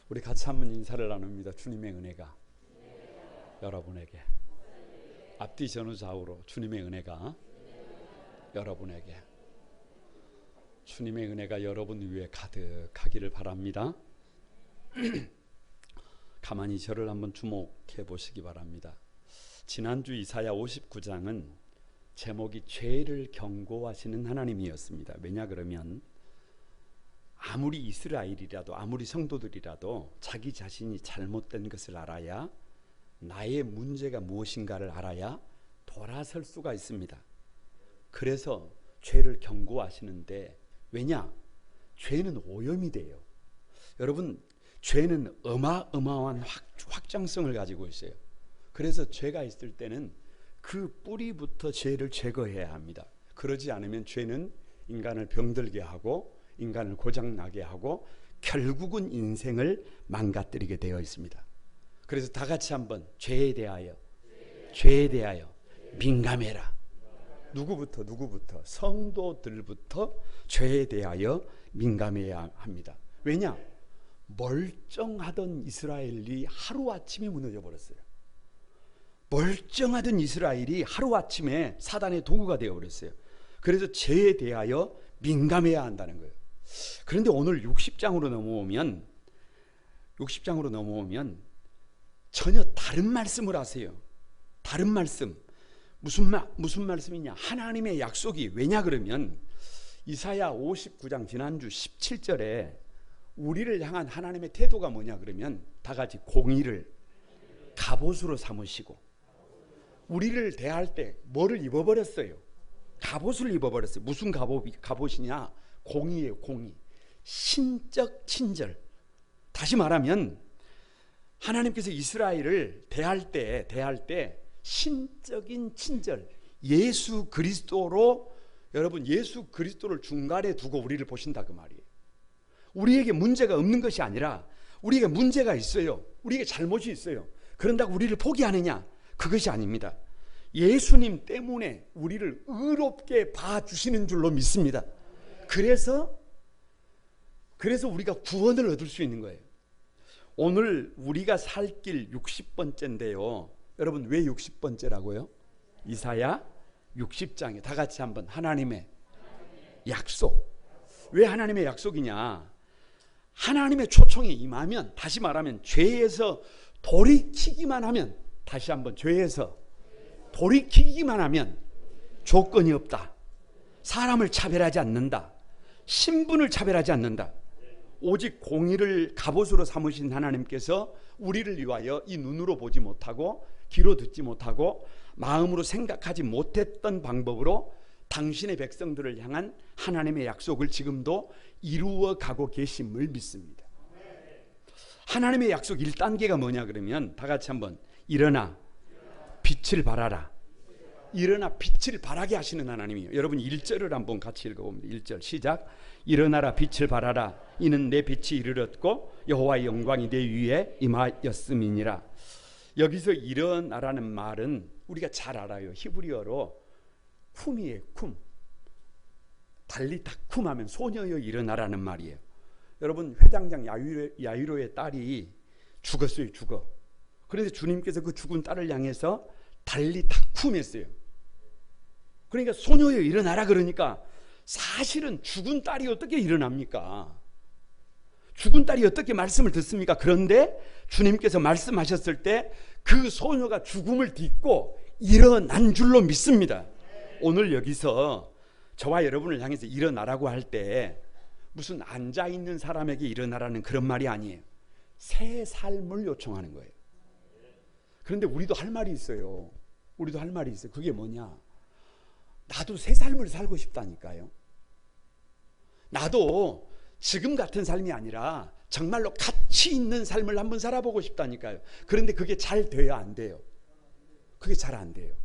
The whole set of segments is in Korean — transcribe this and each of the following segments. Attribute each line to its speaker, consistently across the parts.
Speaker 1: 우리 같이 한번 인사를 나눕니다. 주님의 은혜가 여러분에게, 앞뒤 전후 좌우로 주님의 은혜가 여러분에게, 주님의 은혜가 여러분 위에 가득하기를 바랍니다. 가만히 저를 한번 주목해 보시기 바랍니다. 지난주 이사야 59장은 제목이 죄를 경고하시는 하나님이었습니다. 왜냐 그러면 아무리 이스라엘이라도, 아무리 성도들이라도 자기 자신이 잘못된 것을 알아야, 나의 문제가 무엇인가를 알아야 돌아설 수가 있습니다. 그래서 죄를 경고하시는데, 왜냐? 죄는 오염이 돼요. 여러분, 죄는 어마어마한 확장성을 가지고 있어요. 그래서 죄가 있을 때는 그 뿌리부터 죄를 제거해야 합니다. 그러지 않으면 죄는 인간을 병들게 하고, 인간을 고장나게 하고, 결국은 인생을 망가뜨리게 되어 있습니다. 그래서 다 같이 한번 죄에 대하여 민감해라. 누구부터? 성도들부터 죄에 대하여 민감해야 합니다. 왜냐? 멀쩡하던 이스라엘이 하루아침에 무너져 버렸어요. 멀쩡하던 이스라엘이 하루아침에 사단의 도구가 되어버렸어요. 그래서 죄에 대하여 민감해야 한다는 거예요. 그런데 오늘 60장으로 넘어오면 전혀 다른 말씀을 하세요. 다른 말씀. 무슨 말씀이냐? 하나님의 약속이. 왜냐 그러면 이사야 59장 지난주 17절에 우리를 향한 하나님의 태도가 뭐냐 그러면, 다 같이 공의를 갑옷으로 삼으시고, 우리를 대할 때 뭐를 입어버렸어요? 갑옷을 입어버렸어요. 무슨 갑옷이냐? 공의예요. 공의. 신적 친절. 다시 말하면 하나님께서 이스라엘을 대할 때 신적인 친절, 예수 그리스도로, 여러분 예수 그리스도를 중간에 두고 우리를 보신다 그 말이에요. 우리에게 문제가 없는 것이 아니라 우리에게 문제가 있어요. 우리에게 잘못이 있어요. 그런다고 우리를 포기하느냐? 그것이 아닙니다. 예수님 때문에 우리를 의롭게 봐주시는 줄로 믿습니다. 그래서 우리가 구원을 얻을 수 있는 거예요. 오늘 우리가 살 길 60번째인데요. 여러분 왜 60번째라고요? 이사야 60장에 다 같이 한번 하나님의 약속. 왜 하나님의 약속이냐? 하나님의 초청이 임하면, 다시 말하면 죄에서 돌이키기만 하면, 다시 한번 죄에서 돌이키기만 하면 조건이 없다. 사람을 차별하지 않는다. 신분을 차별하지 않는다. 오직 공의를 갑옷으로 삼으신 하나님께서 우리를 위하여 이 눈으로 보지 못하고 귀로 듣지 못하고 마음으로 생각하지 못했던 방법으로 당신의 백성들을 향한 하나님의 약속을 지금도 이루어 가고 계심을 믿습니다. 하나님의 약속 1단계가 뭐냐 그러면, 다 같이 한번 일어나 빛을 발하라. 일어나 빛을 발하게 하시는 하나님이에요. 여러분 1절을 한번 같이 읽어봅니다. 1절 시작. 일어나라 빛을 발하라. 이는 내 빛이 이르렀고 여호와의 영광이 내 위에 임하였음이니라. 여기서 일어나라는 말은 우리가 잘 알아요. 히브리어로 쿰이에요. 쿰. 달리다쿰 하면 소녀여 일어나라는 말이에요. 여러분 회당장 야이로의 딸이 죽었어요. 죽어. 그래서 주님께서 그 죽은 딸을 향해서 달리다쿰 했어요. 그러니까 소녀여 일어나라 그러니까, 사실은 죽은 딸이 어떻게 일어납니까? 죽은 딸이 어떻게 말씀을 듣습니까? 그런데 주님께서 말씀하셨을 때 그 소녀가 죽음을 딛고 일어난 줄로 믿습니다. 오늘 여기서 저와 여러분을 향해서 일어나라고 할 때 무슨 앉아있는 사람에게 일어나라는 그런 말이 아니에요. 새 삶을 요청하는 거예요. 그런데 우리도 할 말이 있어요. 그게 뭐냐? 나도 새 삶을 살고 싶다니까요. 나도 지금 같은 삶이 아니라 정말로 가치 있는 삶을 한번 살아보고 싶다니까요. 그런데 그게 잘 돼야 안 돼요. 그게 잘 안 돼요.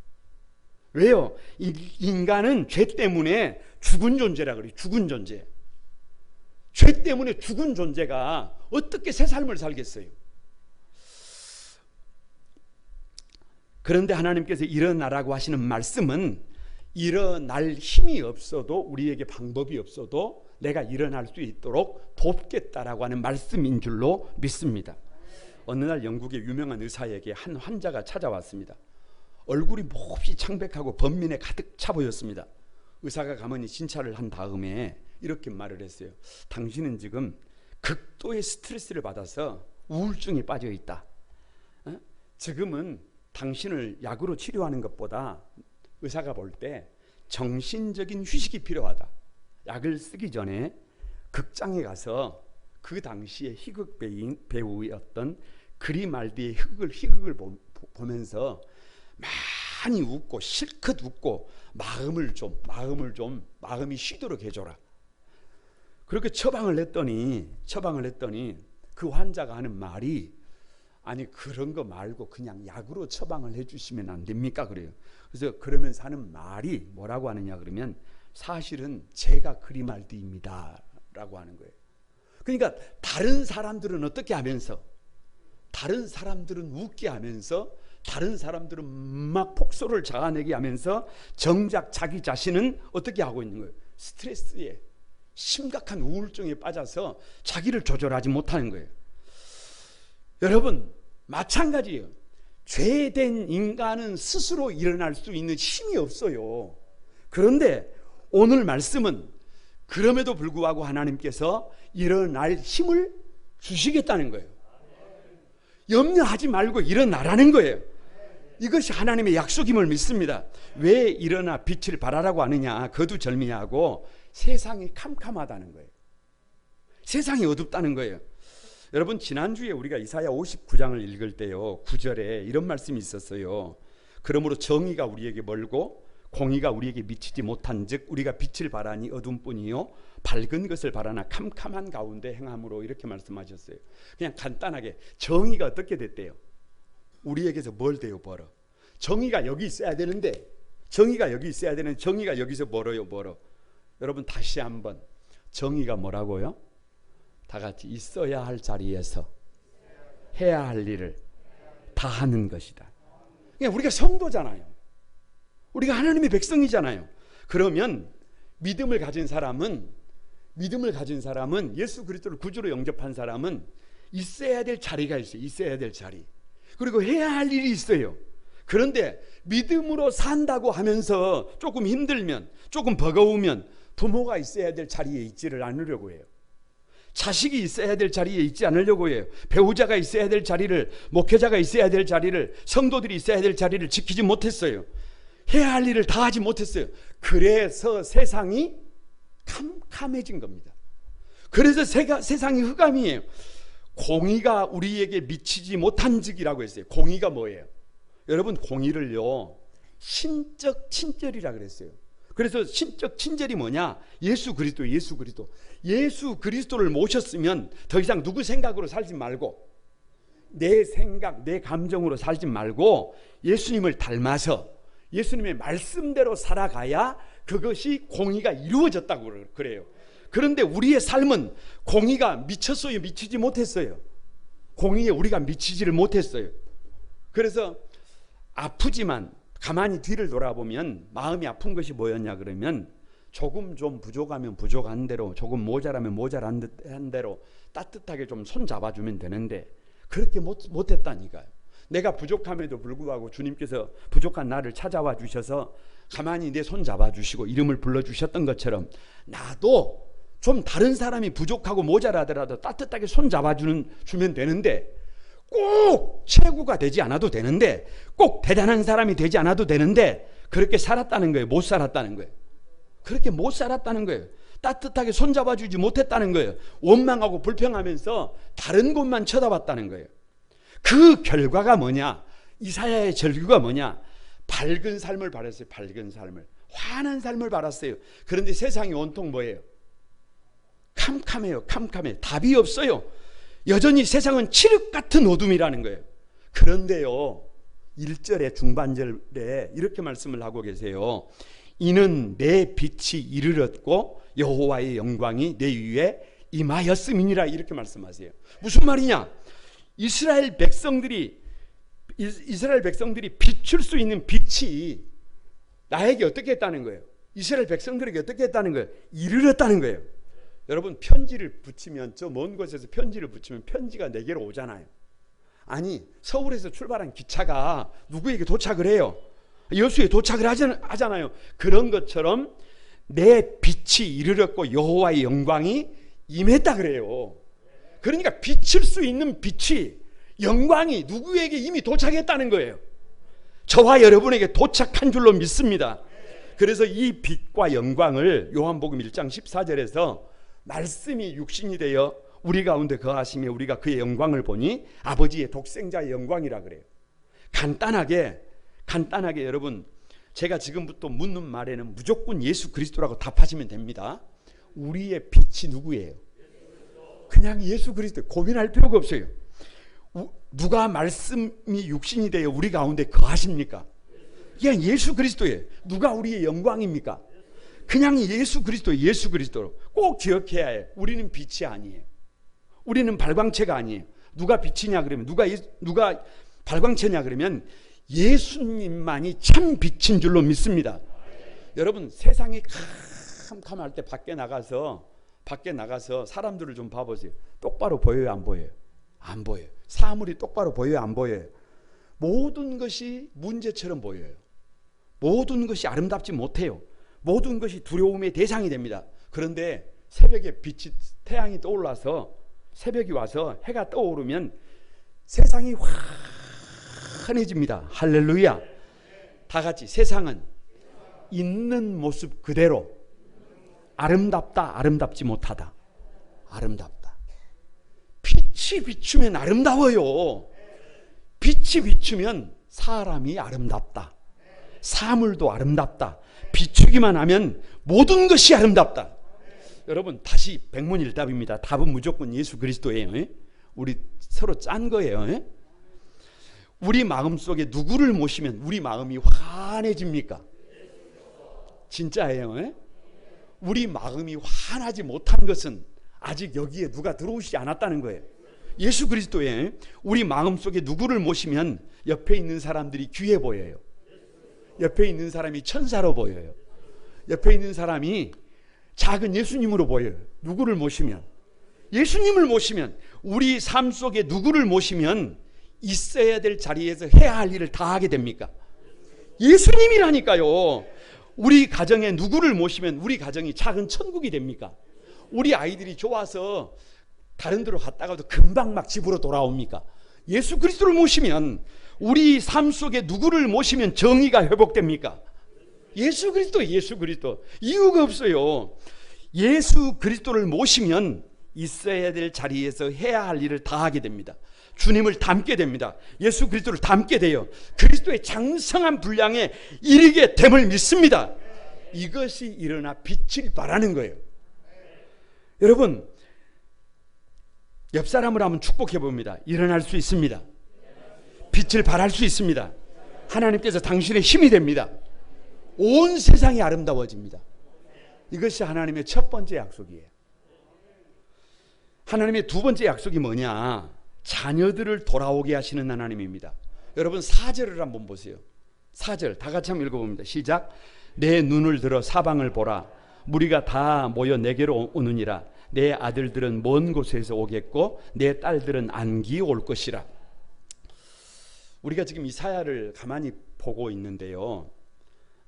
Speaker 1: 왜요? 인간은 죄 때문에 죽은 존재라 그래요. 죽은 존재. 죄 때문에 죽은 존재가 어떻게 새 삶을 살겠어요? 그런데 하나님께서 일어나라고 하시는 말씀은 일어날 힘이 없어도, 우리에게 방법이 없어도 내가 일어날 수 있도록 돕겠다라고 하는 말씀인 줄로 믿습니다. 어느 날 영국의 유명한 의사에게 한 환자가 찾아왔습니다. 얼굴이 몹시 창백하고 번민에 가득 차 보였습니다. 의사가 가만히 진찰을 한 다음에 이렇게 말을 했어요. 당신은 지금 극도의 스트레스를 받아서 우울증에 빠져 있다. 지금은 당신을 약으로 치료하는 것보다 의사가 볼 때 정신적인 휴식이 필요하다. 약을 쓰기 전에 극장에 가서 그 당시에 희극 배우였던 그리말디의 희극을 보면서 많이 웃고 실컷 웃고 마음이 쉬도록 해줘라. 그렇게 처방을 했더니 그 환자가 하는 말이, 아니 그런 거 말고 그냥 약으로 처방을 해주시면 안 됩니까? 그래요. 그래서 그러면서 하는 말이 뭐라고 하느냐 그러면, 사실은 제가 그리말디입니다 라고 하는 거예요. 그러니까 다른 사람들은 어떻게 하면서, 다른 사람들은 웃게 하면서, 다른 사람들은 막 폭소를 자아내게 하면서 정작 자기 자신은 어떻게 하고 있는 거예요? 스트레스에, 심각한 우울증에 빠져서 자기를 조절하지 못하는 거예요. 여러분 마찬가지예요. 죄된 인간은 스스로 일어날 수 있는 힘이 없어요. 그런데 오늘 말씀은 그럼에도 불구하고 하나님께서 일어날 힘을 주시겠다는 거예요. 염려하지 말고 일어나라는 거예요. 이것이 하나님의 약속임을 믿습니다. 왜 일어나 빛을 발하라고 하느냐, 거두절미하고 세상이 캄캄하다는 거예요. 세상이 어둡다는 거예요. 여러분 지난주에 우리가 이사야 59장을 읽을 때요, 9절에 이런 말씀이 있었어요. 그러므로 정의가 우리에게 멀고 공의가 우리에게 미치지 못한 즉 우리가 빛을 발하니 어둠뿐이요 밝은 것을 바라나 캄캄한 가운데 행함으로, 이렇게 말씀하셨어요. 그냥 간단하게 정의가 어떻게 됐대요? 우리에게서 뭘 돼요? 멀어. 정의가 여기 있어야 되는데, 정의가 여기서 멀어. 여러분 다시 한번, 정의가 뭐라고요? 다 같이, 있어야 할 자리에서 해야 할 일을 다 하는 것이다. 그러니까 우리가 성도잖아요. 우리가 하나님의 백성이잖아요. 그러면 믿음을 가진 사람은, 예수 그리스도를 구주로 영접한 사람은 있어야 될 자리가 있어요. 있어야 될 자리. 그리고 해야 할 일이 있어요. 그런데 믿음으로 산다고 하면서 조금 힘들면, 조금 버거우면 부모가 있어야 될 자리에 있지를 않으려고 해요. 자식이 있어야 될 자리에 있지 않으려고 해요. 배우자가 있어야 될 자리를, 목회자가 있어야 될 자리를, 성도들이 있어야 될 자리를 지키지 못했어요. 해야 할 일을 다 하지 못했어요. 그래서 세상이 캄캄해진 겁니다. 그래서 세상이 흑암이에요. 공의가 우리에게 미치지 못한 즉이라고 했어요. 공의가 뭐예요? 여러분 공의를요, 신적 친절이라 그랬어요. 그래서 신적 친절이 뭐냐? 예수 그리스도를 모셨으면 더 이상 누구 생각으로 살지 말고, 내 생각, 내 감정으로 살지 말고 예수님을 닮아서 예수님의 말씀대로 살아가야 그것이 공의가 이루어졌다고 그래요. 그런데 우리의 삶은 공의가 미쳤어요? 미치지 못했어요? 공의에 우리가 미치지를 못했어요. 그래서 아프지만 가만히 뒤를 돌아보면 마음이 아픈 것이 뭐였냐 그러면, 조금 좀 부족하면 부족한 대로, 조금 모자라면 모자란 대로 따뜻하게 좀 손 잡아주면 되는데 그렇게 못했다니까요. 내가 부족함에도 불구하고 주님께서 부족한 나를 찾아와 주셔서 가만히 내 손 잡아주시고 이름을 불러주셨던 것처럼, 나도 좀 다른 사람이 부족하고 모자라더라도 따뜻하게 손 잡아주면 되는데, 꼭 최고가 되지 않아도 되는데, 꼭 대단한 사람이 되지 않아도 되는데, 그렇게 살았다는 거예요. 못 살았다는 거예요. 그렇게 못 살았다는 거예요. 따뜻하게 손 잡아주지 못했다는 거예요. 원망하고 불평하면서 다른 곳만 쳐다봤다는 거예요. 그 결과가 뭐냐? 이사야의 절규가 뭐냐? 밝은 삶을 바랐어요. 밝은 삶을, 환한 삶을 바랐어요. 그런데 세상이 온통 뭐예요? 캄캄해요. 답이 없어요. 여전히 세상은 칠흑 같은 어둠이라는 거예요. 그런데요, 1절의 중반절에 이렇게 말씀을 하고 계세요. 이는 내 빛이 이르렀고 여호와의 영광이 내 위에 임하였음이니라, 이렇게 말씀하세요. 무슨 말이냐? 이스라엘 백성들이 비출 수 있는 빛이 나에게 어떻게 했다는 거예요? 이스라엘 백성들에게 어떻게 했다는 거예요? 이르렀다는 거예요. 여러분 편지를 붙이면, 저 먼 곳에서 편지를 붙이면 편지가 내게로 오잖아요. 아니, 서울에서 출발한 기차가 누구에게 도착을 해요? 여수에 도착을 하잖아요. 그런 것처럼 내 빛이 이르렀고 여호와의 영광이 임했다 그래요. 그러니까 비칠 수 있는 빛이, 영광이 누구에게 이미 도착했다는 거예요. 저와 여러분에게 도착한 줄로 믿습니다. 그래서 이 빛과 영광을 요한복음 1장 14절에서 말씀이 육신이 되어 우리 가운데 거하시며 우리가 그의 영광을 보니 아버지의 독생자의 영광이라 그래요. 간단하게 여러분, 제가 지금부터 묻는 말에는 무조건 예수 그리스도라고 답하시면 됩니다. 우리의 빛이 누구예요? 그냥 예수 그리스도. 고민할 필요가 없어요. 누가 말씀이 육신이 되어 우리 가운데 거하십니까? 그냥 예수 그리스도예요. 누가 우리의 영광입니까? 그냥 예수 그리스도. 예수 그리스도로 꼭 기억해야 해요. 우리는 빛이 아니에요. 우리는 발광체가 아니에요. 누가 빛이냐 그러면, 누가 발광체냐 그러면 예수님만이 참 빛인 줄로 믿습니다. 여러분, 세상이 캄캄할 때 밖에 나가서 사람들을 좀 봐보세요. 똑바로 보여요, 안 보여요? 안 보여요. 사물이 똑바로 보여요, 안 보여요? 모든 것이 문제처럼 보여요. 모든 것이 아름답지 못해요. 모든 것이 두려움의 대상이 됩니다. 그런데 새벽에 빛이, 태양이 떠올라서, 새벽이 와서 해가 떠오르면 세상이 환해집니다. 할렐루야. 다 같이, 세상은 있는 모습 그대로 아름답다, 아름답지 못하다. 아름답다. 빛이 비추면 아름다워요. 빛이 비추면 사람이 아름답다. 사물도 아름답다. 비추기만 하면 모든 것이 아름답다. 여러분, 다시 백문일답입니다. 답은 무조건 예수 그리스도예요. 우리 서로 짠 거예요. 우리 마음속에 누구를 모시면 우리 마음이 환해집니까? 진짜예요. 우리 마음이 환하지 못한 것은 아직 여기에 누가 들어오시지 않았다는 거예요. 예수 그리스도에 우리 마음속에 누구를 모시면 옆에 있는 사람들이 귀해 보여요. 옆에 있는 사람이 천사로 보여요. 옆에 있는 사람이 작은 예수님으로 보여요. 누구를 모시면, 예수님을 모시면, 우리 삶 속에 누구를 모시면 있어야 될 자리에서 해야 할 일을 다 하게 됩니까? 예수님이라니까요. 우리 가정에 누구를 모시면 우리 가정이 작은 천국이 됩니까? 우리 아이들이 좋아서 다른 데로 갔다가도 금방 막 집으로 돌아옵니까? 예수 그리스도를 모시면, 우리 삶 속에 누구를 모시면 정의가 회복됩니까? 예수 그리스도. 예수 그리스도. 이유가 없어요. 예수 그리스도를 모시면 있어야 될 자리에서 해야 할 일을 다 하게 됩니다. 주님을 닮게 됩니다. 예수 그리스도를 닮게 돼요. 그리스도의 장성한 분량에 이르게 됨을 믿습니다. 이것이 일어나 빛을 발하는 거예요. 여러분, 옆 사람을 한번 축복해 봅니다. 일어날 수 있습니다. 빛을 발할 수 있습니다. 하나님께서 당신의 힘이 됩니다. 온 세상이 아름다워집니다. 이것이 하나님의 첫 번째 약속이에요. 하나님의 두 번째 약속이 뭐냐? 자녀들을 돌아오게 하시는 하나님입니다. 여러분, 4절을 한번 보세요. 4절 다 같이 한번 읽어봅니다. 시작. 내 눈을 들어 사방을 보라. 무리가 다 모여 내게로 오느니라. 내 아들들은 먼 곳에서 오겠고 내 딸들은 안기 올 것이라. 우리가 지금 이사야를 가만히 보고 있는데요,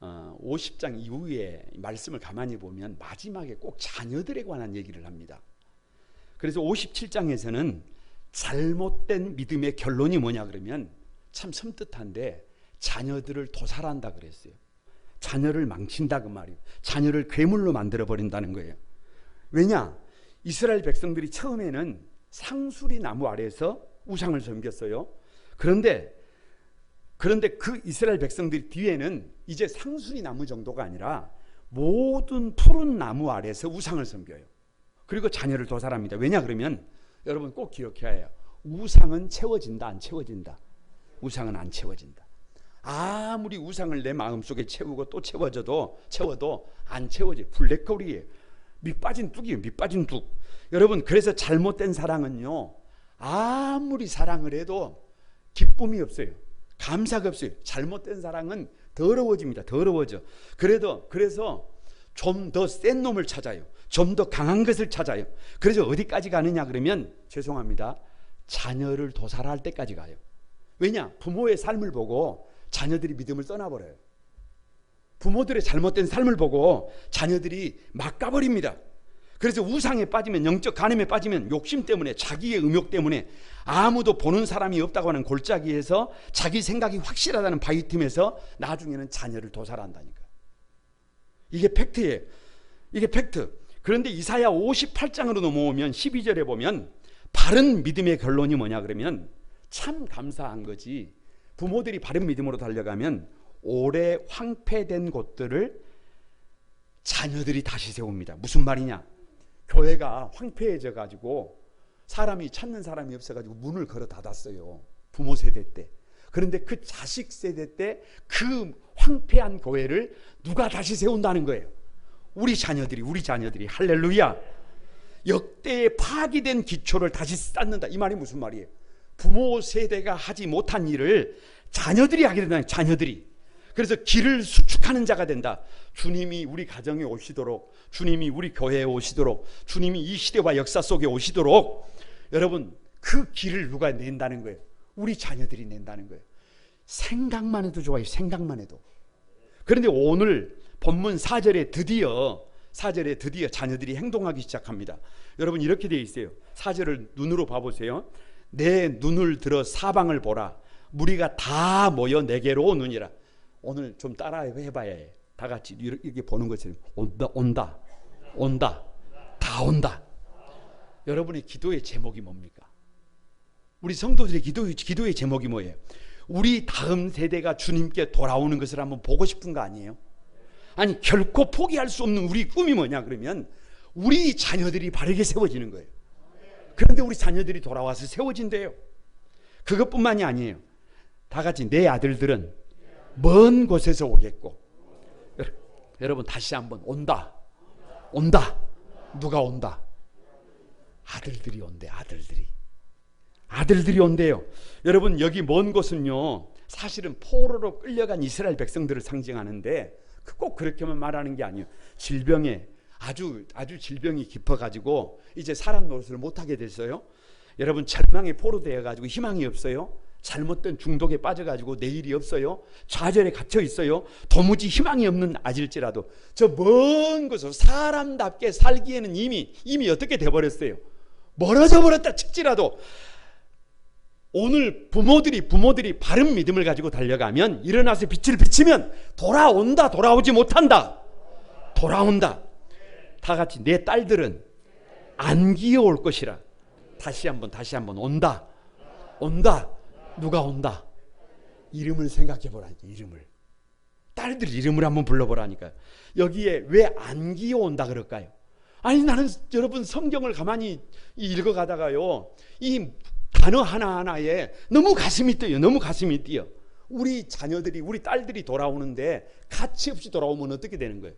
Speaker 1: 50장 이후에 말씀을 가만히 보면 마지막에 꼭 자녀들에 관한 얘기를 합니다. 그래서 57장에서는 잘못된 믿음의 결론이 뭐냐 그러면 참 섬뜩한데 자녀들을 도살한다 그랬어요. 자녀를 망친다 그 말이에요. 자녀를 괴물로 만들어버린다는 거예요. 왜냐? 이스라엘 백성들이 처음에는 상수리 나무 아래에서 우상을 섬겼어요. 그런데 그 이스라엘 백성들 뒤에는 이제 상수리 나무 정도가 아니라 모든 푸른 나무 아래에서 우상을 섬겨요. 그리고 자녀를 도살합니다. 왜냐 그러면 여러분 꼭 기억해야 해요. 우상은 채워진다, 안 채워진다? 우상은 안 채워진다. 아무리 우상을 내 마음속에 채우고 또 채워도 안 채워져요. 블랙홀이에요. 밑 빠진 뚝이에요. 밑 빠진 뚝. 여러분, 그래서 잘못된 사랑은요, 아무리 사랑을 해도 기쁨이 없어요. 감사가 없어요. 잘못된 사랑은 더러워집니다. 더러워져. 그래서 좀 더 센 놈을 찾아요. 좀 더 강한 것을 찾아요. 그래서 어디까지 가느냐 그러면 죄송합니다. 자녀를 도살할 때까지 가요. 왜냐? 부모의 삶을 보고 자녀들이 믿음을 떠나버려요. 부모들의 잘못된 삶을 보고 자녀들이 막 가버립니다. 그래서 우상에 빠지면, 영적 간음에 빠지면 욕심 때문에, 자기의 음욕 때문에, 아무도 보는 사람이 없다고 하는 골짜기에서 자기 생각이 확실하다는 바위 틈에서 나중에는 자녀를 도살한다니까. 이게 팩트예요. 이게 팩트. 그런데 이사야 58장으로 넘어오면 12절에 보면 바른 믿음의 결론이 뭐냐 그러면 참 감사한 거지. 부모들이 바른 믿음으로 달려가면 오래 황폐된 곳들을 자녀들이 다시 세웁니다. 무슨 말이냐? 교회가 황폐해져 가지고 사람이 찾는 사람이 없어 가지고 문을 걸어 닫았어요. 부모 세대 때. 그런데 그 자식 세대 때 그 황폐한 교회를 누가 다시 세운다는 거예요. 우리 자녀들이. 할렐루야. 역대의 파기된 기초를 다시 쌓는다. 이 말이 무슨 말이에요? 부모 세대가 하지 못한 일을 자녀들이 하게 된다. 자녀들이. 그래서 길을 수축하는 자가 된다. 주님이 우리 가정에 오시도록, 주님이 우리 교회에 오시도록, 주님이 이 시대와 역사 속에 오시도록 여러분 그 길을 누가 낸다는 거예요? 우리 자녀들이 낸다는 거예요. 생각만 해도 좋아요. 생각만 해도. 그런데 오늘 본문 4절에 드디어 자녀들이 행동하기 시작합니다. 여러분 이렇게 되어 있어요. 4절을 눈으로 봐보세요. 내 눈을 들어 사방을 보라. 무리가 다 모여 내게로 오느니라. 오늘 좀 따라 해봐야 해. 다 같이 이렇게 보는 것처럼 온다. 다 온다. 여러분의 기도의 제목이 뭡니까? 우리 성도들의 기도의 제목이 뭐예요? 우리 다음 세대가 주님께 돌아오는 것을 한번 보고 싶은 거 아니에요? 아니 결코 포기할 수 없는 우리 꿈이 뭐냐 그러면 우리 자녀들이 바르게 세워지는 거예요. 그런데 우리 자녀들이 돌아와서 세워진대요. 그것뿐만이 아니에요. 다 같이 내 아들들은 먼 곳에서 오겠고. 여러분 다시 한번 온다. 누가 온다? 아들들이 온대. 아들들이 온대요. 여러분 여기 먼 곳은요 사실은 포로로 끌려간 이스라엘 백성들을 상징하는데 꼭 그렇게만 말하는 게 아니에요. 질병에 아주 질병이 깊어가지고 이제 사람 노릇을 못하게 됐어요. 여러분 절망에 포로되어가지고 희망이 없어요. 잘못된 중독에 빠져가지고 내일이 없어요. 좌절에 갇혀 있어요. 도무지 희망이 없는 아질지라도 저 먼 곳으로 사람답게 살기에는 이미 어떻게 돼버렸어요. 멀어져 버렸다 칠지라도 오늘 부모들이 바른 믿음을 가지고 달려가면 일어나서 빛을 비치면 돌아온다. 돌아오지 못한다. 돌아온다. 다 같이 내 딸들은 안 기어올 것이라. 다시 한번 온다. 누가 온다? 이름을 생각해 보라니까. 이름을. 딸들 이름을 한번 불러보라니까. 여기에 왜 안 기어온다 그럴까요? 아니 나는 여러분 성경을 가만히 읽어가다가요 이 단어 하나하나에 너무 가슴이 뛰어. 우리 자녀들이 우리 딸들이 돌아오는데 가치 없이 돌아오면 어떻게 되는 거예요?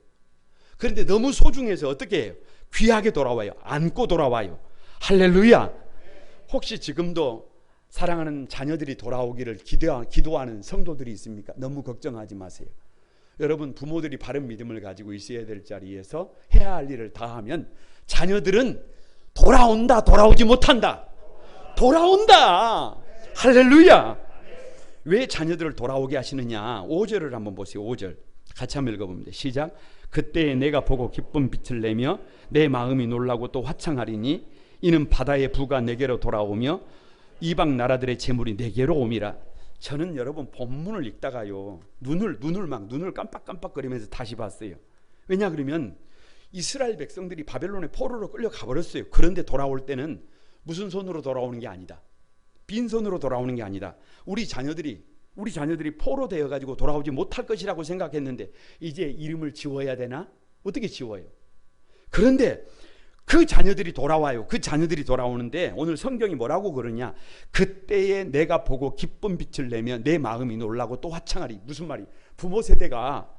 Speaker 1: 그런데 너무 소중해서 어떻게 해요? 귀하게 돌아와요. 안고 돌아와요. 할렐루야. 혹시 지금도 사랑하는 자녀들이 돌아오기를 기도하는 성도들이 있습니까? 너무 걱정하지 마세요. 여러분 부모들이 바른 믿음을 가지고 있어야 될 자리에서 해야 할 일을 다 하면 자녀들은 돌아온다. 돌아오지 못한다. 돌아온다. 할렐루야. 왜 자녀들을 돌아오게 하시느냐? 5절을 한번 보세요. 5절 같이 한번 읽어봅니다. 시작. 그때에 내가 보고 기쁜 빛을 내며 내 마음이 놀라고 또 화창하리니 이는 바다의 부가 내게로 돌아오며 이방 나라들의 재물이 내게로 옴이라. 저는 여러분 본문을 읽다가요 눈을 깜빡깜빡거리면서 다시 봤어요. 왜냐 그러면 이스라엘 백성들이 바벨론의 포로로 끌려가 버렸어요. 그런데 돌아올 때는 무슨 손으로 돌아오는 게 아니다. 빈손으로 돌아오는 게 아니다. 우리 자녀들이 포로 되어가지고 돌아오지 못할 것이라고 생각했는데 이제 이름을 지워야 되나? 어떻게 지워요? 그런데 그 자녀들이 돌아와요. 그 자녀들이 돌아오는데 오늘 성경이 뭐라고 그러냐? 그때에 내가 보고 기쁜 빛을 내며 내 마음이 놀라고 또 화창하리. 무슨 말이? 부모 세대가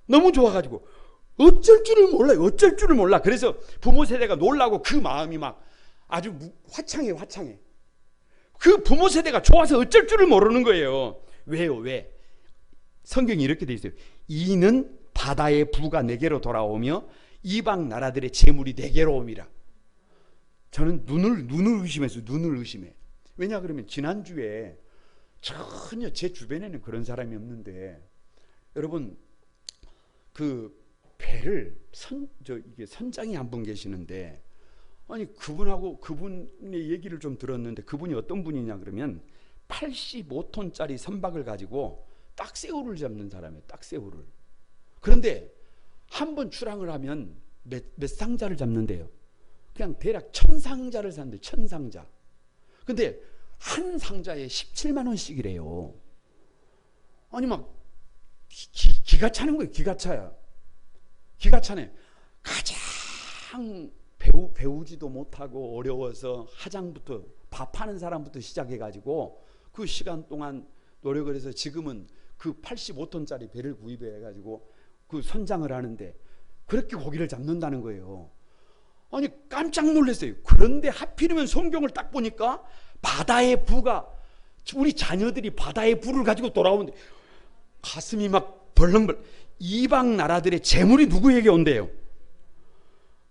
Speaker 1: 너무 좋아가지고 어쩔 줄을 몰라. 그래서 부모 세대가 놀라고 그 마음이 막 아주 화창해. 그 부모 세대가 좋아서 어쩔 줄을 모르는 거예요. 왜요? 왜? 성경이 이렇게 돼 있어요. 이는 바다의 부가 내게로 돌아오며 이방 나라들의 재물이 내게로 옴이라. 저는 눈을 의심해서 눈을 의심해. 왜냐 그러면 지난주에 전혀 제 주변에는 그런 사람이 없는데, 여러분 그 배를 이게 선장이 한 분 계시는데, 아니 그분의 얘기를 좀 들었는데, 그분이 어떤 분이냐 그러면 85톤짜리 선박을 가지고 딱새우를 잡는 사람이에요. 딱새우를. 그런데 한 번 출항을 하면 몇 상자를 잡는데요. 그냥 대략 1000상자를 샀는데, 1000상자. 근데 한 상자에 17만 원씩이래요. 아니 막 기가 차는 거예요. 기가 차요. 기가 차네. 가장 배우지도 못하고 어려워서 하장부터 밥하는 사람부터 시작해가지고 그 시간 동안 노력을 해서 지금은 그 85톤짜리 배를 구입해가지고 그 선장을 하는데 그렇게 고기를 잡는다는 거예요. 아니 깜짝 놀랐어요. 그런데 하필이면 성경을 딱 보니까 바다의 부가, 우리 자녀들이 바다의 부를 가지고 돌아오는데 가슴이 막 벌렁벌렁. 이방 나라들의 재물이 누구에게 온대요?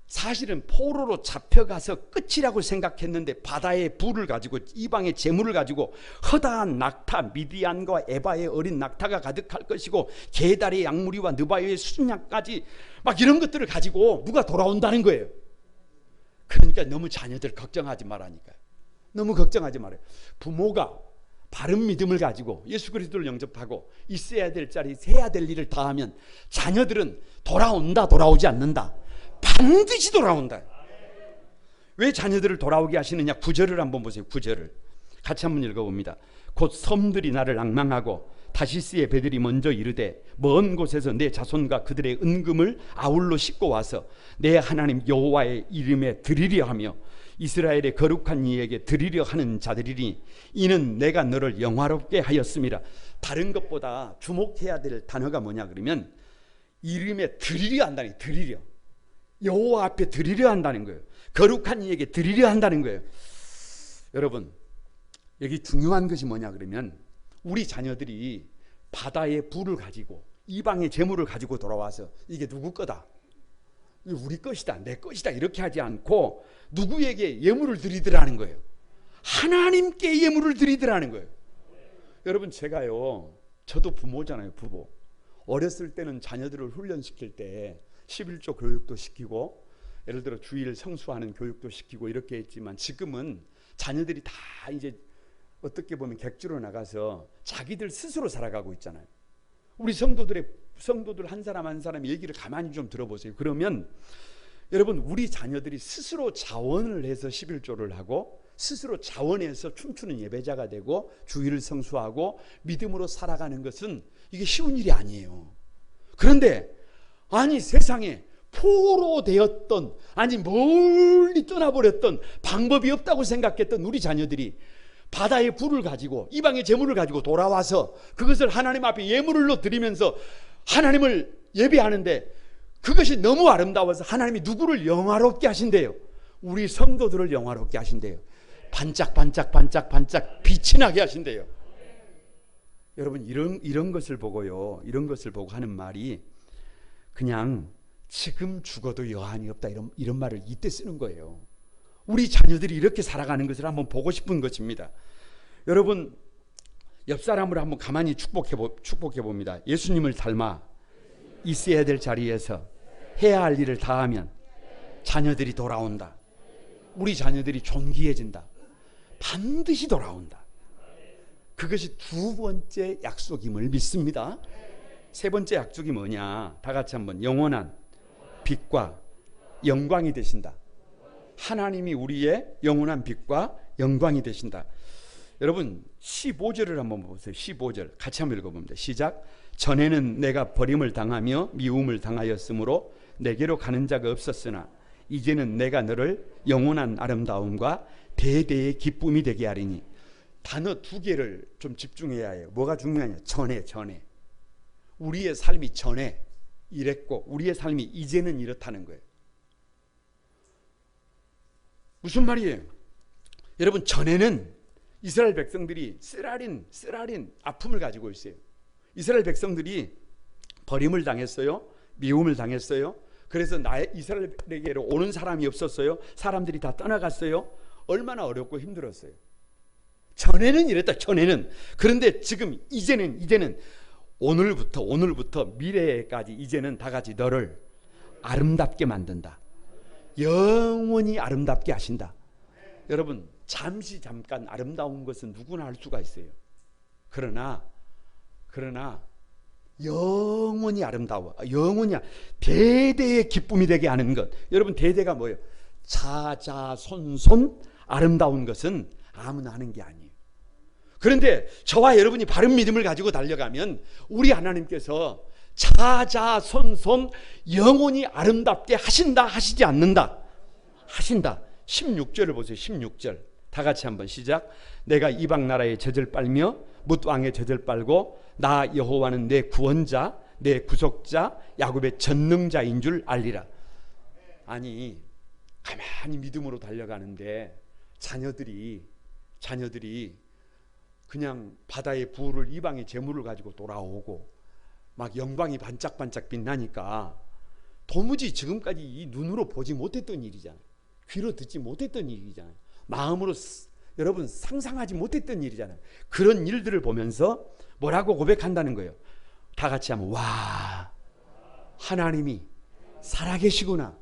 Speaker 1: 사실은 포로로 잡혀가서 끝이라고 생각했는데 바다의 부를 가지고, 이방의 재물을 가지고 허다한 낙타, 미디안과 에바의 어린 낙타가 가득할 것이고 게달의 양무리와 느바요의 수준량까지 막 이런 것들을 가지고 누가 돌아온다는 거예요. 그러니까 너무 자녀들 걱정하지 말라니까요. 너무 걱정하지 말아요. 부모가 바른 믿음을 가지고 예수 그리스도를 영접하고 있어야 될 자리, 해야 될 일을 다 하면 자녀들은 돌아온다, 돌아오지 않는다. 반드시 돌아온다. 왜 자녀들을 돌아오게 하시느냐? 9절을 한번 보세요. 9절을 같이 한번 읽어봅니다. 곧 섬들이 나를 앙망하고 다시스의 배들이 먼저 이르되 먼 곳에서 내 자손과 그들의 은금을 아울러 싣고 와서 내 하나님 여호와의 이름에 드리려 하며 이스라엘의 거룩한 이에게 드리려 하는 자들이니 이는 내가 너를 영화롭게 하였음이라. 다른 것보다 주목해야 될 단어가 뭐냐 그러면 이름에 드리려 한다는, 드리려, 여호와 앞에 드리려 한다는 거예요. 거룩한 이에게 드리려 한다는 거예요. 여러분 여기 중요한 것이 뭐냐 그러면 우리 자녀들이 바다의 부를 가지고 이방의 재물을 가지고 돌아와서 이게 누구 거다, 우리 것이다, 내 것이다 이렇게 하지 않고 누구에게 예물을 드리더라는 거예요. 하나님께 예물을 드리더라는 거예요. 여러분 제가요, 저도 부모잖아요. 부모. 어렸을 때는 자녀들을 훈련시킬 때 11조 교육도 시키고 예를 들어 주일 성수하는 교육도 시키고 이렇게 했지만 지금은 자녀들이 다 이제 어떻게 보면 객주로 나가서 자기들 스스로 살아가고 있잖아요. 우리 성도들 한 사람 한 사람 얘기를 가만히 좀 들어보세요. 그러면 여러분 우리 자녀들이 스스로 자원을 해서 11조를 하고 스스로 자원해서 춤추는 예배자가 되고 주일을 성수하고 믿음으로 살아가는 것은 이게 쉬운 일이 아니에요. 그런데 아니 세상에 포로되었던, 아니 멀리 떠나버렸던, 방법이 없다고 생각했던 우리 자녀들이 바다의 불을 가지고 이방의 재물을 가지고 돌아와서 그것을 하나님 앞에 예물로 드리면서 하나님을 예배하는데 그것이 너무 아름다워서 하나님이 누구를 영화롭게 하신대요? 우리 성도들을 영화롭게 하신대요. 반짝반짝 반짝반짝 빛이 나게 하신대요. 여러분 이런 것을 보고요, 이런 것을 보고 하는 말이 그냥 지금 죽어도 여한이 없다 이런 말을 이때 쓰는 거예요. 우리 자녀들이 이렇게 살아가는 것을 한번 보고 싶은 것입니다. 여러분 옆 사람을 한번 가만히 축복해 봅니다. 예수님을 닮아 있어야 될 자리에서 해야 할 일을 다 하면 자녀들이 돌아온다. 우리 자녀들이 존귀해진다. 반드시 돌아온다. 그것이 두 번째 약속임을 믿습니다. 세 번째 약속이 뭐냐? 다 같이 한번 영원한 빛과 영광이 되신다. 하나님이 우리의 영원한 빛과 영광이 되신다. 여러분 15절을 한번 보세요. 15절 같이 한번 읽어봅니다. 시작. 전에는 내가 버림을 당하며 미움을 당하였으므로 내게로 가는 자가 없었으나 이제는 내가 너를 영원한 아름다움과 대대의 기쁨이 되게 하리니. 단어 두 개를 좀 집중해야 해요. 뭐가 중요하냐? 전에. 우리의 삶이 전에 이랬고 우리의 삶이 이제는 이렇다는 거예요. 무슨 말이에요? 여러분 전에는 이스라엘 백성들이 쓰라린 아픔을 가지고 있어요. 이스라엘 백성들이 버림을 당했어요. 미움을 당했어요. 그래서 나의 이스라엘에게로 오는 사람이 없었어요. 사람들이 다 떠나갔어요. 얼마나 어렵고 힘들었어요. 전에는 이랬다. 전에는. 그런데 지금 이제는 오늘부터 미래까지 이제는 다 같이 너를 아름답게 만든다. 영원히 아름답게 하신다. 여러분, 잠깐 아름다운 것은 누구나 할 수가 있어요. 그러나 영원히 아름다워. 영원히 대대의 기쁨이 되게 하는 것. 여러분, 대대가 뭐예요? 자자손손 아름다운 것은 아무나 하는 게 아니에요. 그런데 저와 여러분이 바른 믿음을 가지고 달려가면 우리 하나님께서 자자손손 영원히 아름답게 하신다, 하시지 않는다? 하신다. 16절을 보세요. 16절 다 같이 한번 시작. 내가 이방 나라의 젖을 빨며 뭇 왕의 젖을 빨고 나 여호와는 내 구원자, 내 구속자, 야곱의 전능자인 줄 알리라. 아니, 가만히 믿음으로 달려가는데 자녀들이 그냥 바다의 부를 이방의 재물을 가지고 돌아오고 막 영광이 반짝반짝 빛나니까 도무지 지금까지 이 눈으로 보지 못했던 일이잖아요. 귀로 듣지 못했던 일이잖아요. 마음으로 여러분 상상하지 못했던 일이잖아요. 그런 일들을 보면서 뭐라고 고백한다는 거예요? 다 같이 하면 와, 하나님이 살아계시구나.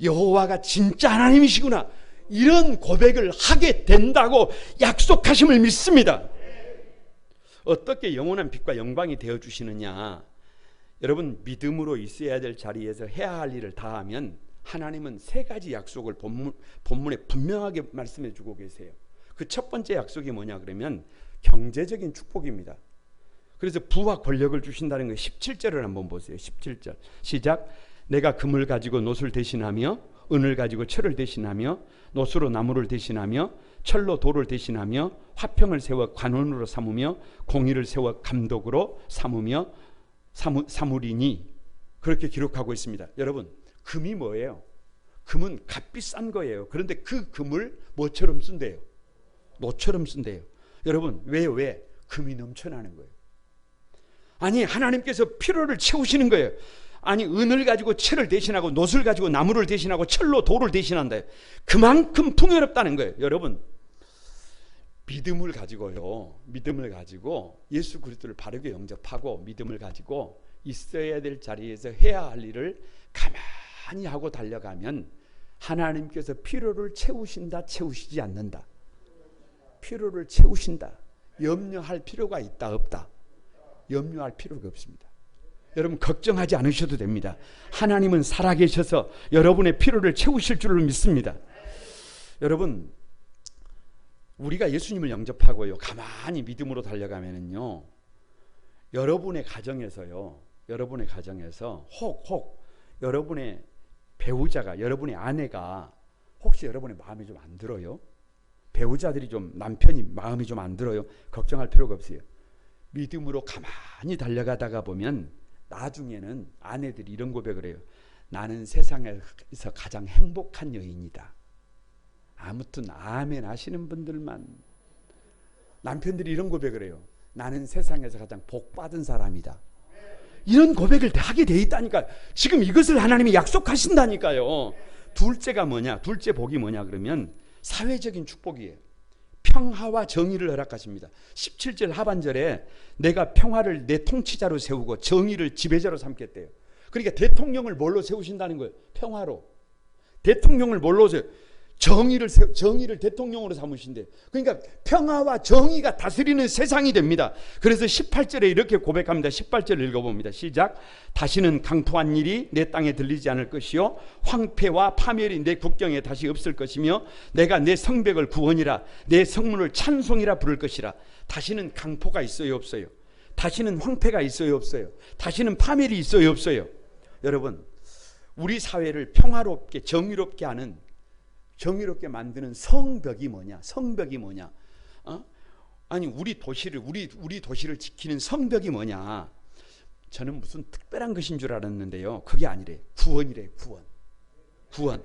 Speaker 1: 여호와가 진짜 하나님이시구나. 이런 고백을 하게 된다고 약속하심을 믿습니다. 어떻게 영원한 빛과 영광이 되어주시느냐? 여러분, 믿음으로 있어야 될 자리에서 해야 할 일을 다 하면 하나님은 세 가지 약속을 본문에 분명하게 말씀해 주고 계세요. 그 첫 번째 약속이 뭐냐 그러면 경제적인 축복입니다. 그래서 부와 권력을 주신다는 거예요. 17절을 한번 보세요. 17절 시작. 내가 금을 가지고 놋을 대신하며 은을 가지고 철을 대신하며 놋으로 나무를 대신하며 철로 돌을 대신하며 화평을 세워 관원으로 삼으며 공의를 세워 감독으로 삼으리니 그렇게 기록하고 있습니다. 여러분, 금이 뭐예요? 금은 값비싼 거예요. 그런데 그 금을 뭐처럼 쓴대요? 노처럼 쓴대요. 여러분, 왜요? 왜? 금이 넘쳐나는 거예요. 아니, 하나님께서 필요를 채우시는 거예요. 아니, 은을 가지고 철을 대신하고 놋을 가지고 나무를 대신하고 철로 돌을 대신한다. 그만큼 풍요롭다는 거예요. 여러분, 믿음을 가지고 예수 그리스도를 바르게 영접하고 믿음을 가지고 있어야 될 자리에서 해야 할 일을 가만히 하고 달려가면 하나님께서 필요를 채우신다, 채우시지 않는다. 필요를 채우신다. 염려할 필요가 있다, 없다? 염려할 필요가 없습니다. 여러분, 걱정하지 않으셔도 됩니다. 하나님은 살아계셔서 여러분의 필요를 채우실 줄을 믿습니다. 여러분, 우리가 예수님을 영접하고요, 가만히 믿음으로 달려가면은요, 여러분의 가정에서 혹 여러분의 배우자가, 여러분의 아내가 혹시 여러분의 마음에 좀 안 들어요? 배우자들이 좀, 남편이 마음이 좀 안 들어요? 걱정할 필요가 없어요. 믿음으로 가만히 달려가다가 보면 나중에는 아내들이 이런 고백을 해요. 나는 세상에서 가장 행복한 여인이다. 아무튼 아멘 하시는 분들만. 남편들이 이런 고백을 해요. 나는 세상에서 가장 복받은 사람이다. 이런 고백을 하게 돼 있다니까요. 지금 이것을 하나님이 약속하신다니까요. 둘째가 뭐냐? 둘째 복이 뭐냐 그러면 사회적인 축복이에요. 평화와 정의를 허락하십니다. 17절 하반절에 내가 평화를 내 통치자로 세우고 정의를 지배자로 삼겠대요. 그러니까 대통령을 뭘로 세우신다는 거예요? 평화로. 대통령을 뭘로 세우세요? 정의를 대통령으로 삼으신대. 그러니까 평화와 정의가 다스리는 세상이 됩니다. 그래서 18절에 이렇게 고백합니다. 18절 읽어봅니다. 시작. 다시는 강포한 일이 내 땅에 들리지 않을 것이요 황폐와 파멸이 내 국경에 다시 없을 것이며 내가 내 성벽을 구원이라 내 성문을 찬송이라 부를 것이라. 다시는 강포가 있어요, 없어요? 다시는 황폐가 있어요, 없어요? 다시는 파멸이 있어요, 없어요? 여러분, 우리 사회를 평화롭게 정의롭게 하는, 정의롭게 만드는 성벽이 뭐냐? 성벽이 뭐냐? 아니, 우리 도시를 지키는 성벽이 뭐냐? 저는 무슨 특별한 것인 줄 알았는데요. 그게 아니래. 구원이래. 구원.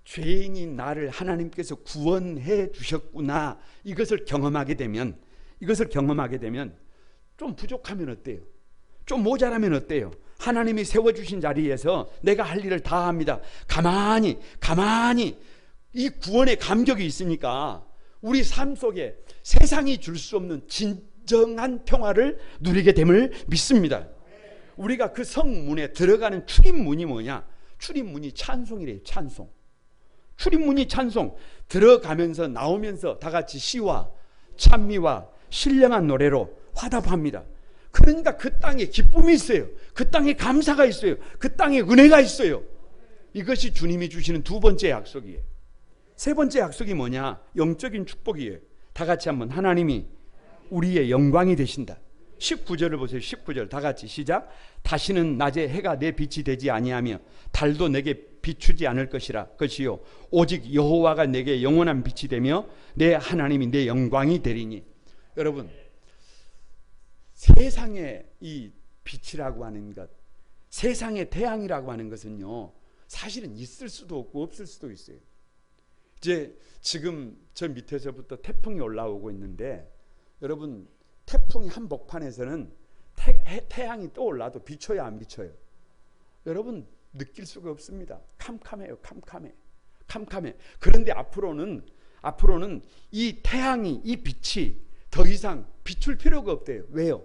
Speaker 1: 죄인인 나를 하나님께서 구원해 주셨구나. 이것을 경험하게 되면 좀 부족하면 어때요? 좀 모자라면 어때요? 하나님이 세워주신 자리에서 내가 할 일을 다 합니다. 가만히 이 구원의 감격이 있으니까 우리 삶 속에 세상이 줄 수 없는 진정한 평화를 누리게 됨을 믿습니다. 우리가 그 성문에 들어가는 출입문이 뭐냐? 출입문이 찬송이래요. 찬송. 출입문이 찬송. 들어가면서 나오면서 다 같이 시와 찬미와 신령한 노래로 화답합니다. 그러니까 그 땅에 기쁨이 있어요. 그 땅에 감사가 있어요. 그 땅에 은혜가 있어요. 이것이 주님이 주시는 두 번째 약속이에요. 세 번째 약속이 뭐냐? 영적인 축복이에요. 다 같이 한번 하나님이 우리의 영광이 되신다. 19절을 보세요. 19절 다 같이 시작. 다시는 낮에 해가 내 빛이 되지 아니하며 달도 내게 비추지 않을 것이요 오직 여호와가 내게 영원한 빛이 되며 내 하나님이 내 영광이 되리니. 여러분, 세상의 이 빛이라고 하는 것, 세상의 태양이라고 하는 것은요, 사실은 있을 수도 없고 없을 수도 있어요. 이제 지금 저 밑에서부터 태풍이 올라오고 있는데, 여러분, 태풍이 한복판에서는 태양이 떠올라도 비춰요, 안 비춰요? 여러분, 느낄 수가 없습니다. 캄캄해요. 캄캄해. 그런데 앞으로는 이 태양이, 이 빛이 더 이상 비출 필요가 없대요. 왜요?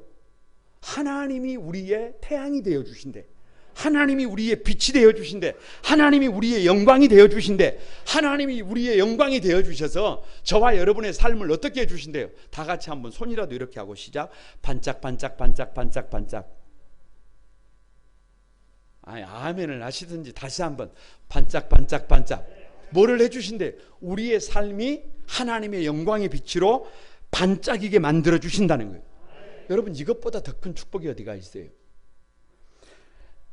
Speaker 1: 하나님이 우리의 태양이 되어 주신대. 하나님이 우리의 빛이 되어 주신대. 하나님이 우리의 영광이 되어 주신대. 하나님이 우리의 영광이 되어 주셔서 저와 여러분의 삶을 어떻게 해 주신대요? 다 같이 한번 손이라도 이렇게 하고 시작. 반짝반짝. 아멘을 하시든지 다시 한번 반짝. 뭐를 해 주신대? 우리의 삶이 하나님의 영광의 빛으로 반짝이게 만들어 주신다는 거예요. 여러분, 이것보다 더 큰 축복이 어디가 있어요?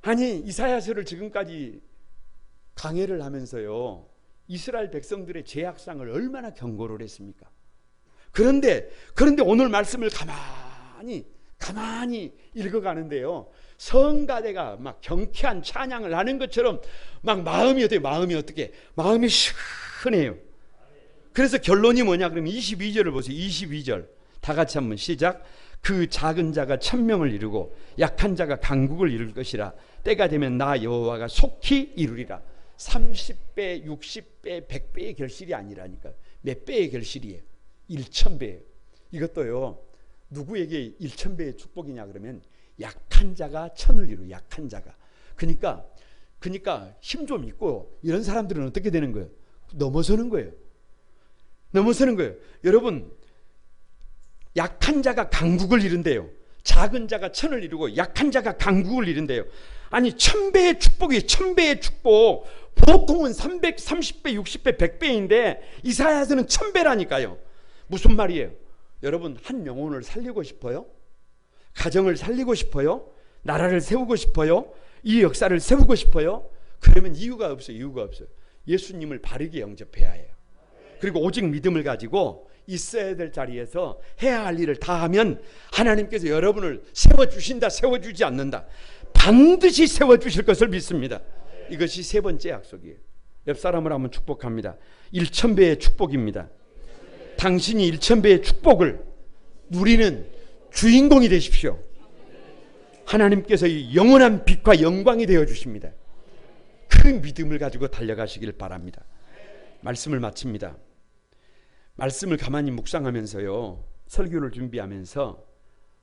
Speaker 1: 아니, 이사야서를 지금까지 강해를 하면서요, 이스라엘 백성들의 죄악상을 얼마나 경고를 했습니까? 그런데 오늘 말씀을 가만히 읽어가는데요, 성가대가 막 경쾌한 찬양을 하는 것처럼 막 마음이 어떻게? 마음이 시원해요. 그래서 결론이 뭐냐? 그러면 22절을 보세요. 22절 다 같이 한번 시작. 그 작은 자가 천명을 이루고 약한 자가 강국을 이룰 것이라. 때가 되면 나 여호와가 속히 이루리라. 30배, 60배, 100배의 결실이 아니라니까. 몇 배의 결실이에요? 1000배예요. 이것도요, 누구에게 1000배의 축복이냐 그러면 약한 자가 천을 이루. 약한 자가. 그러니까 힘 좀 있고 이런 사람들은 어떻게 되는 거예요? 넘어서는 거예요. 여러분, 약한 자가 강국을 이룬대요. 작은 자가 천을 이루고 약한 자가 강국을 이룬대요. 아니, 1000배의 축복이에요. 1000배의 축복. 보통은 330배, 60배, 100배인데 이사야서는 1000배라니까요. 무슨 말이에요? 여러분, 한 영혼을 살리고 싶어요? 가정을 살리고 싶어요? 나라를 세우고 싶어요? 이 역사를 세우고 싶어요? 그러면 이유가 없어요. 예수님을 바르게 영접해야 해요. 그리고 오직 믿음을 가지고 있어야 될 자리에서 해야 할 일을 다 하면 하나님께서 여러분을 세워주신다, 세워주지 않는다. 반드시 세워주실 것을 믿습니다. 이것이 세 번째 약속이에요. 옆 사람을 한번 축복합니다. 1000배의 축복입니다. 당신이 1000배의 축복을 누리는 주인공이 되십시오. 하나님께서 이 영원한 빛과 영광이 되어 주십니다. 그 믿음을 가지고 달려가시길 바랍니다. 말씀을 마칩니다. 말씀을 가만히 묵상하면서요, 설교를 준비하면서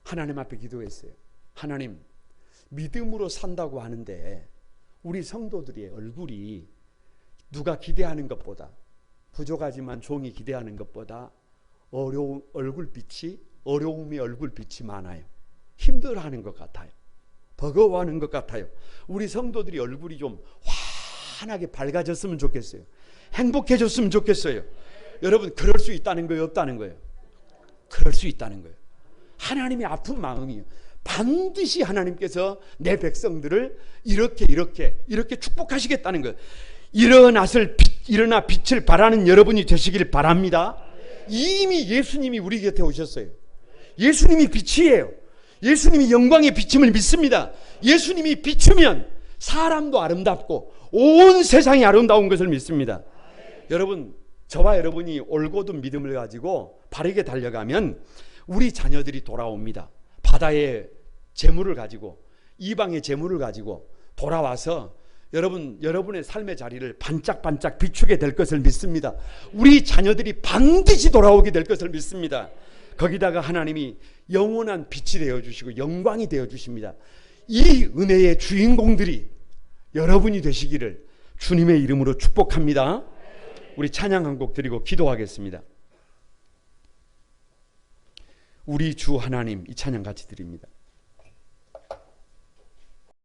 Speaker 1: 하나님 앞에 기도했어요. 하나님, 믿음으로 산다고 하는데 우리 성도들의 얼굴이 누가 기대하는 것보다, 부족하지만 종이 기대하는 것보다 어려움의 얼굴빛이 많아요. 힘들어하는 것 같아요. 버거워하는 것 같아요. 우리 성도들이 얼굴이 좀 환하게 밝아졌으면 좋겠어요. 행복해졌으면 좋겠어요. 여러분, 그럴 수 있다는 거예요, 없다는 거예요? 그럴 수 있다는 거예요. 하나님의 아픈 마음이에요. 반드시 하나님께서 내 백성들을 이렇게 축복하시겠다는 거예요. 일어나 빛을 발하는 여러분이 되시길 바랍니다. 이미 예수님이 우리 곁에 오셨어요. 예수님이 빛이에요. 예수님이 영광의 비침을 믿습니다. 예수님이 비추면 사람도 아름답고 온 세상이 아름다운 것을 믿습니다. 여러분, 저와 여러분이 올곧은 믿음을 가지고 바르게 달려가면 우리 자녀들이 돌아옵니다. 바다의 재물을 가지고 이방의 재물을 가지고 돌아와서 여러분의 삶의 자리를 반짝반짝 비추게 될 것을 믿습니다. 우리 자녀들이 반드시 돌아오게 될 것을 믿습니다. 거기다가 하나님이 영원한 빛이 되어주시고 영광이 되어주십니다. 이 은혜의 주인공들이 여러분이 되시기를 주님의 이름으로 축복합니다. 우리 찬양 한 곡 드리고 기도하겠습니다. 우리 주 하나님, 이 찬양 같이 드립니다.